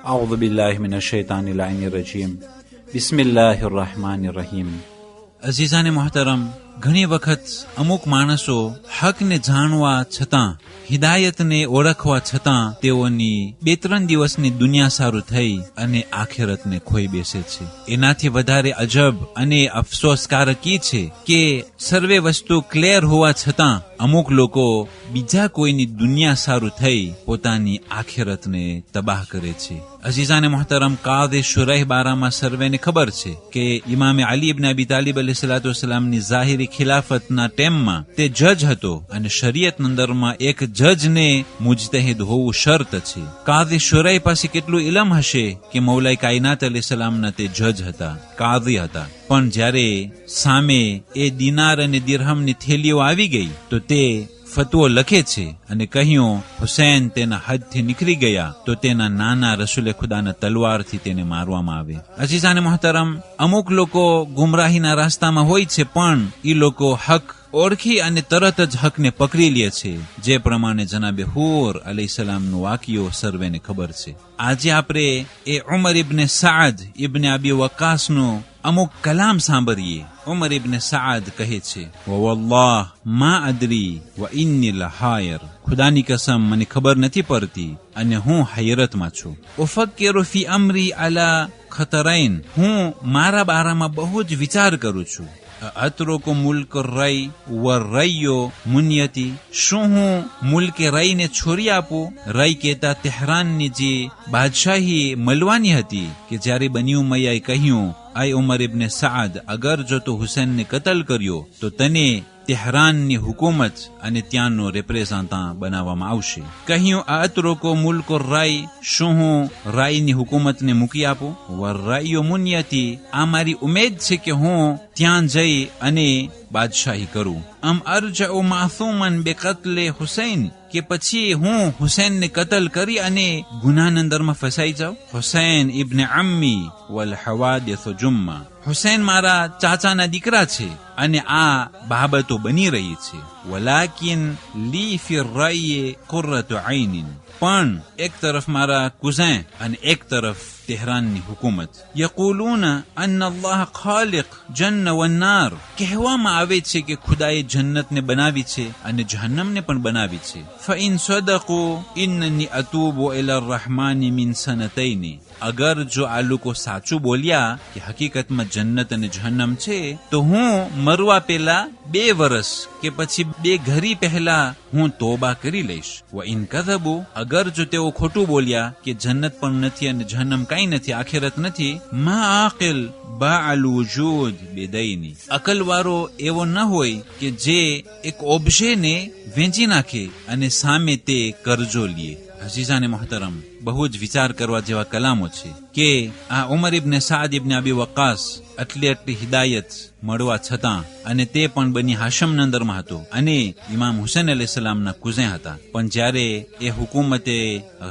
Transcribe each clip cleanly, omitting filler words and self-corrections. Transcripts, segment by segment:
أعوذ بالله من الشيطان اللعين الرجيم بسم الله الرحمن الرحيم. અઝીઝાને મોહતરમ, ઘણી વખત અમુક માણસો હકને જાણવા છતાં, હિદાયતને ઓળખવા છતાં તેઓની 2-3 દિવસની દુનિયા સારું થઈ અને આખિરતને ખોઈ બેસે છે. એનાથી વધારે અજબ અને અફસોસકારક એ છે કે સર્વે વસ્તુ ક્લિયર હોવા છતાં અમુક લોકો બીજા કોઈની દુનિયા સારું થઈ પોતાની આખિરતને તબાહ કરે છે. અઝીઝાને મોહતરમ, કાઝી શુરૈહ બારામાં સર્વેને ખબર છે કે ઇમામે અલી ઇબ્ન અબી તાલિબ અલૈહિસ્સલાતુ વસ્સલામની ઝાહિરી ખિલાફતના ટાઈમમાં તે જજ હતો અને શરીયતના અંદરમાં એક જજને મુજતહિદ હોવું શરત છે. કાઝી શુરૈહ પાસે કેટલું ઇલમ હશે કે મૌલાએ કાયનાત અલૈહિસ્સલામના તે જજ હતા, કાઝી હતા. પણ જ્યારે સામે એ દિનાર અને દિરહમની થેલીઓ આવી ગઈ તો તે ફતવો લખે છે અને કહ્યું હુસૈન તેના હદથી નીકળી ગયા તો તેના નાના રસૂલે ખુદાના તલવારથી તેને મારવામાં આવે. અઝીઝાને મોહતરમ, અમુક લોકો ગુમરાહીના રસ્તામાં હોય છે પણ એ લોકો હક ઓળખી અને તરત જ હકને પકડી લે છે, જે પ્રમાણે જનાબે હૂર અલૈહિસ્સલામનો વાકિયો સર્વેને ખબર છે. આજે આપણે એ ઉમર ઇબ્ન સાદ ઇબ્ન અબી વક્કાસનો અમુક કલામ સાંભળીએ. ઉમર ઇબ્ન સાદ કહે છે, વલ્લાહ મા અદરી વ ઇન્ની લહાયર, ખુદાની કસમ મને ખબર નથી પડતી અને હું હૈરતમાં છું. ઉફક્કિરુ ફી અમરી અલા ખતરૈન, હું મારા બારામાં બહુ જ વિચાર કરું છું. અતરુકુ મુલ્ક રઈ વ રૈયો મુનિયતી, શું હું મુલ્કે રઈને છોડી આપું? રઈ કહેતા તેહરાનની જે બાદશાહી મળવાની હતી કે જ્યારે બની ઉમૈયાએ કહ્યું, આય ઉમર ઇબ્ન સાદ, અગર જો તું હુસૈનને કતલ કર્યો તો તને તેહરાનની હુકુમત અને ત્યાંનો રિપ્રેઝન્ટન્ટ બનાવવામાં આવશે. કહ્યું, અતરુકુ મુલ્ક રાય, શું હું રાયની હુકુમતને મૂકી આપું? વ રાયો મુનિયતી, આ મારી ઉમેદ છે કે હું ત્યાં જઈ અને બાદશાહી કરું. અમ અરજઉ માસૂમન બેકતલે હુસૈન, કે પછી હું હુસૈનને કતલ કરી અને ગુનાના અંદરમાં ફસાઈ જાઉં? હુસૈન ઇબ્ન અમ્મી વલ હવાદિસ જુમ્મા, હુસૈન મારા ચાચાના દીકરા છે અને આ બાબતો બની રહી છે. વલાકિન લી ફી રાયે કુર્રતુ ઐનિન, પણ એક તરફ મારા કુઝેન અને એક તરફ તેહરાનની હુકુમત. યકૂલુના અન્ન અલ્લાહ ખાલિક જન્ન વન્નાર, કહેવામાં આવે છે કે ખુદાએ જન્નતને બનાવી છે અને જહન્નમને પણ બનાવી છે. ફઇન સદકુ ઇન્ની અતૂબુ ઇલા રહમાની મિન સનતૈની, અગર જો આ લોકો સાચું બોલ્યા કે હકીકતમાં જન્નત અને જહન્નમ છે તો હું મરવા પહેલા 2 વર્ષ કે પછી 2 ઘડી પહેલા હું તોબા કરી લઈશ. વ ઇન કઝબુ, અગર જો તેઓ ખોટું બોલ્યા કે જન્નત પણ નથી અને જહન્નમ કઈ નથી, આખિરત નથી, મા આકિલ બાઅલ વજૂદ બેદૈની, અકલવાળો એવો ન હોય કે જે એક ઓબ્જેને વેચી નાખે અને સામે તે કરજો લે. અઝીઝાને મોહતરમ, બહુ જ વિચાર કરવા જેવા કલામો છે કે આ ઉમર ઇબ્ન સાદ ઇબ્ન અબી વક્કાસ આટલી હિદાયત મળવા છતાં, અને તે પણ બની હાશમના અંદરમાં હતો અને ઇમામ હુસૈન અલૈહિસ્સલામના કુઝેન હતા, પણ જ્યારે એ હુકુમતે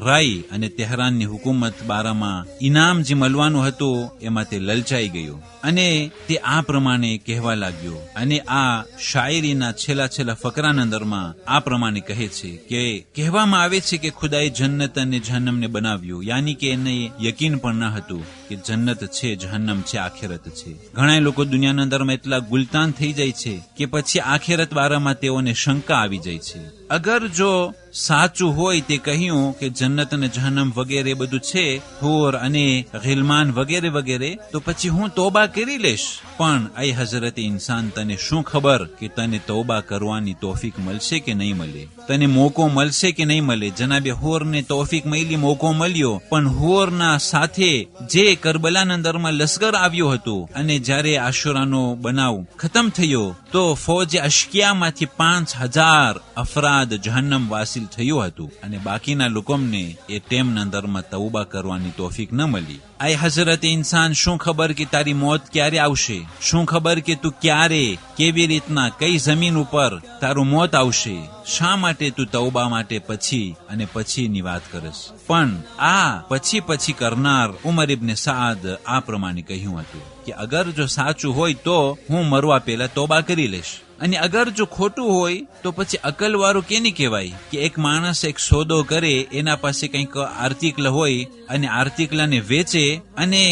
રાય અને તેહરાનની હુકુમત બારામાં ઇનામ જે મળવાનું હતું એમાં તે લલચાઈ ગયો અને તે આ પ્રમાણે કહેવા લાગ્યો. અને આ શાયરીના છેલ્લા ફકરાના અંદરમાં આ પ્રમાણે કહે છે કે કહેવામાં આવે છે કે ખુદાએ જન્નત અને જહન્નમને બનાવ્યું, યાની કે એને યકીન પણ ન હતું કે જન્નત છે, જહન્નમ છે, આખિરત છે. ઘણા લોકો દુનિયાના અંદરમાં એટલા ગુલતાન થઈ જાય છે કે પછી આખિરત બારામાં તેઓને શંકા આવી જાય છે. અગર જો સાચું હોય તે કહ્યું કે જન્નત અને જહન્નમ વગેરે બધું છે, હૂર અને ગિલમાન વગેરે વગેરે, તો પછી હું તોબા કરી લઈશ. પણ એ હઝરત ઇન્સાન, તને શું ખબર કે તને તોબા કરવાની તોફીક મળશે કે નહીં મળે, તને મોકો મળશે કે નહીં મળે. જનાબે હૂરને તોફીક મળી, મોકો મળ્યો, પણ હૂરના સાથે જે કરબલાના અંદરમાં લશ્કર આવ્યો હતો અને જ્યારે આશુરાનો બનાવ ખતમ થયો તો ફૌજ અશ્કિયામાંથી 5000 અફરાદ જહન્નમ વાસિલ થયું હતું અને બાકીના લોકોને એ ટેમના અંદરમાં તૌબા કરવાની તોફીક ન મળી. આય હઝરત ઇન્સાન, શું ખબર કે તારી મોત ક્યારે આવશે, શું ખબર કે તું ક્યારે, કેવી રીતના, કઈ જમીન ઉપર તારું મોત આવશે. શા માટે તું તૌબા માટે પછી અને પછીની વાત કરસ? પણ આ પછી કરનાર ઉમર ઇબ્ન સાદ આ પ્રમાણે કહ્યું હતું કે અગર જો સાચું હોય તો હું મરવા પહેલા તોબા કરી લઈશ, અને અગર જો ખોટું હોય તો પછી અકલવાળું કેને કહેવાય કે એક માણસ એક સોદો કરે, એના પાસે કંઈક આર્ટિકલ હોય અને આર્ટિકલને વેચે અને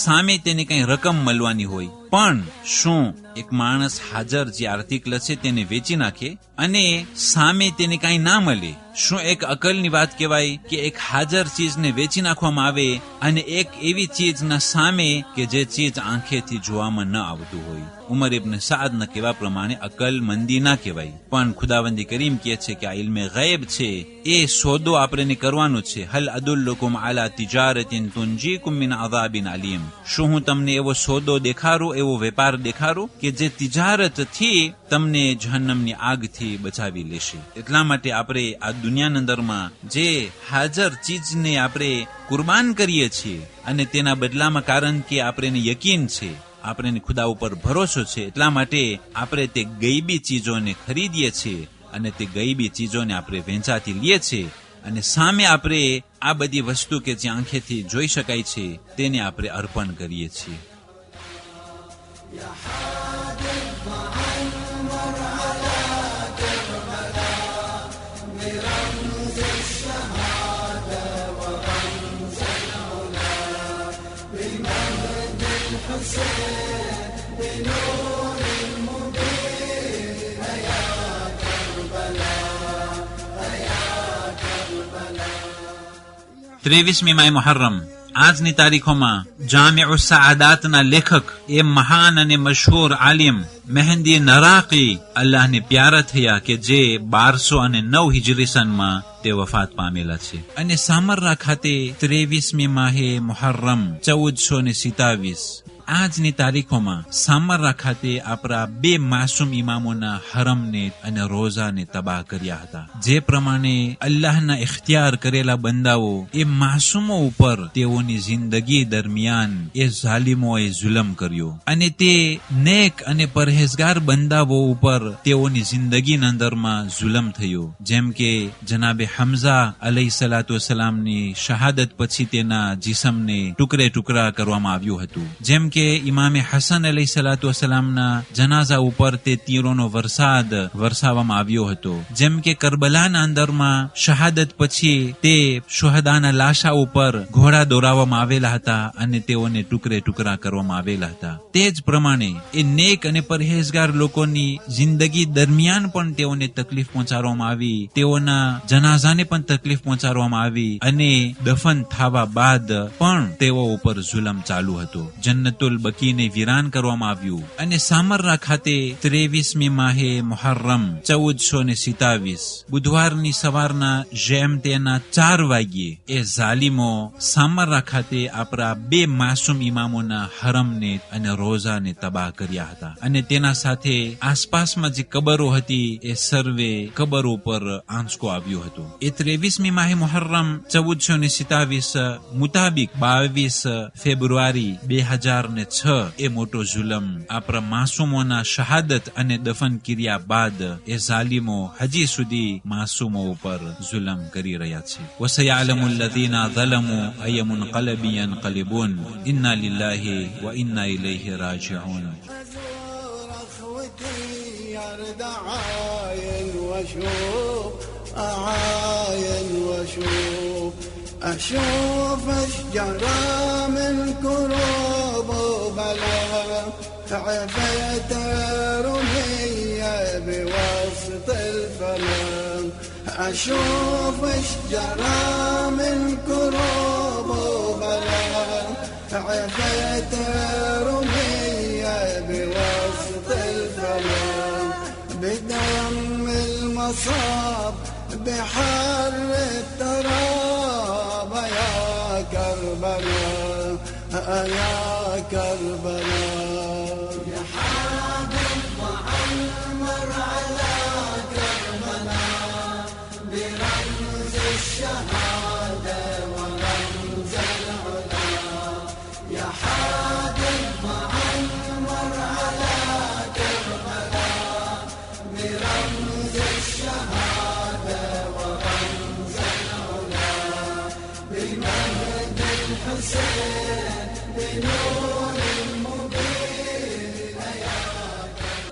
સામે તેને કંઈ રકમ મળવાની હોય. પણ શું એક માણસ હાજર જે આર્ટિકલ છે તેને વેચી નાખે અને સામે તેને કાંઈ ના મળે? શું એક અકલની વાત કહેવાય કે એક હાજર ચીજને વેચી નાખવામાં આવે અને એક એવી ચીજના સામે કે જે ચીજ આંખેથી જોવામાં ન આવતું હોય? ઉમર ઇબ્ન સાદના કહેવા પ્રમાણે અકલ મંદી ના કહેવાય, પણ ખુદાવંદી કરીમ કહે છે કે આ ઇલ્મે ગૈબ છે, એ સોદો આપણે કરવાનો છે. હલ અદુલ્લુકુમ અલા તિજારતિન તુંજીકુમ મિન અઝાબિન અલીમ. શું હું તમને એવો સોદો દેખાડું, એવો વેપાર દેખાડું કે જે તિજારતથી તમને જહન્નમની આગથી બચાવી લેશે? એટલા માટે આપણે આ દુનિયાના અંદરમાં જે હાજર ચીજને આપણે કુરબાન કરીએ છીએ અને તેના બદલામાં, કારણ કે આપણે યકીન છે, આપણે ખુદા ઉપર ભરોસો છે, એટલા માટે આપણે તે ગઈબી ચીજોને ખરીદીએ છીએ અને તે ગઈબી ચીજોને આપણે વેચાતી લઈએ છીએ અને સામે આપણે આ બધી વસ્તુ કે જે આંખેથી જોઈ શકાય છે તેને આપણે અર્પણ કરીએ છીએ. ત્રેવીસમી માહ મુહર્રમ, આજની તારીખોમાં જામિઉ સઆદાતના લેખક, એ મહાન અને મશહૂર આલિમ મહેંદી નરાકી અલ્લાહને પ્યારા થયા કે જે 1209 હિજરી સનમાં તે વફાત પામેલા છે. અને સામર્રા ખાતે 23મી માહે મુહર્રમ 1427 આજની તારીખોમાં સામર્રા ખાતે આપણા 2 માસૂમ ઇમામોના હરમને અને રોઝાને તબાહ કર્યા હતા. જે પ્રમાણે અલ્લાહના ઇખ્તિયાર કરેલા બંદાઓ એ માસૂમો ઉપર તેઓની જિંદગી દરમિયાન એ ઝાલિમોએ જુલમ કર્યો અને તે નેક અને પરહેઝગાર બંદાઓ ઉપર તેઓની જિંદગીના અંદરમાં જુલમ થયો. જેમ કે જનાબે હમઝા અલૈહિસ્સલાતુ વસ્સલામની શહાદત પછી તેના જિસ્મને ટુકડે ટુકડા કરવામાં આવ્યું હતું. જેમ કે ઇમામે હસન અલૈહિસ્સલાતુ વસ્સલામના જનાઝા ઉપર તે તીરોનો વરસાદ વરસાવવામાં આવ્યો હતો. જેમ કે કરબલાના અંદરમાં શહાદત પછી તે શુહદાના લાશા ઉપર ઘોડા દોરાવવામાં આવેલા હતા અને તેઓને ટુકડે ટુકડા કરવામાં આવેલા હતા. તે જ પ્રમાણે એ નેક અને પરહેઝગાર લોકોની જિંદગી દરમિયાન પણ તેઓને તકલીફ પહોંચાડવામાં આવી, તેઓના જનાઝાને પણ તકલીફ પહોંચાડવામાં આવી અને દફન થવા બાદ પણ તેઓ ઉપર જુલમ ચાલુ હતો. જન્નતુલ બકીને વિરાન કરવામાં આવ્યું. અને સામર્રા ખાતે 23મી માહે મુહર્રમ 1427 બુધવારની સવારના જેમ તેના 4 વાગ્યે એ ઝાલિમો સામર્રા ખાતે આપણા 2 માસૂમ ઇમામોના હરમને અને રોઝાને તબાહ કર્યા હતા. અને તેના સાથે આસપાસમાં જે કબરો હતી એ સર્વે કબરો પર આંચકો આવ્યો હતો. એ 23મી માહે મુહર્રમ 1427 મુતાબિક 22 ફેબ્રુઆરી 2006 એ મોટો જુલમ આપણા માસૂમોના શહાદત અને દફન કર્યા બાદ એ ઝાલિમો હજી સુધી માસૂમો ઉપર જુલમ કરી રહ્યા છે. વસયઅલમુ અલ્લઝીના ઝલમુ અય મુનકલબિ યનકલિબૂન ઇન્ના લિલ્લાહિ વ ઇન્ના ઇલૈહિ રાજિഊન. أشوف أشجارا من كروب وبلا عفيت رمية بوسط الفلم أشوف اشجرى من كروب وبلا، عفيت رمية بوسط الفلا، بدم المصاب بحر التراب يا كربلاء يا كربلاء. يا حامل معمر على كربلاء برمز الشهادة ورمز العلا، يا حامل معمر على كربلاء برمز الشهادة ورمز العلا، بمهد الحسين بنور المبين.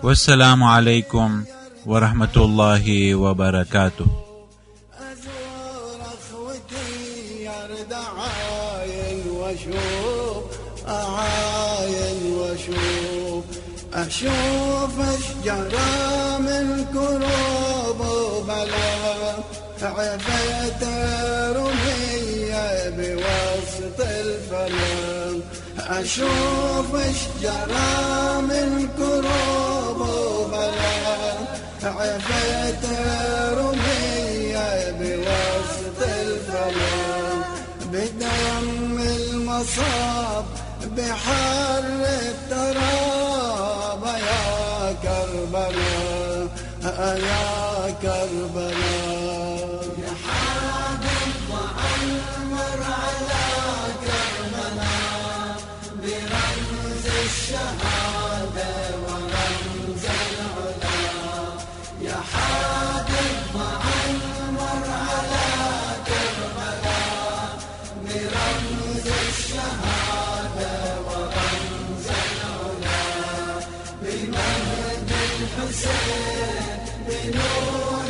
والسلام عليكم ورحمة الله وبركاته. أزور أخوتي يرد عاين وأشوف أعاين وأشوف، أشوف أشجرى من كروب وبلا، عفيت رمية بوسط الفلا، أشوف أشجرى من كروب وبلا، عفيت رمية بوسط الفلا، بدم المصاب بحر التراب يا كربلاء يا كربلاء. يا حامل معمر على كربلاء برمز الشهادة ورمز العلا، يا حامل معمر على كربلاء برمز الشهادة ورمز العلا، بمهد الحسين بنور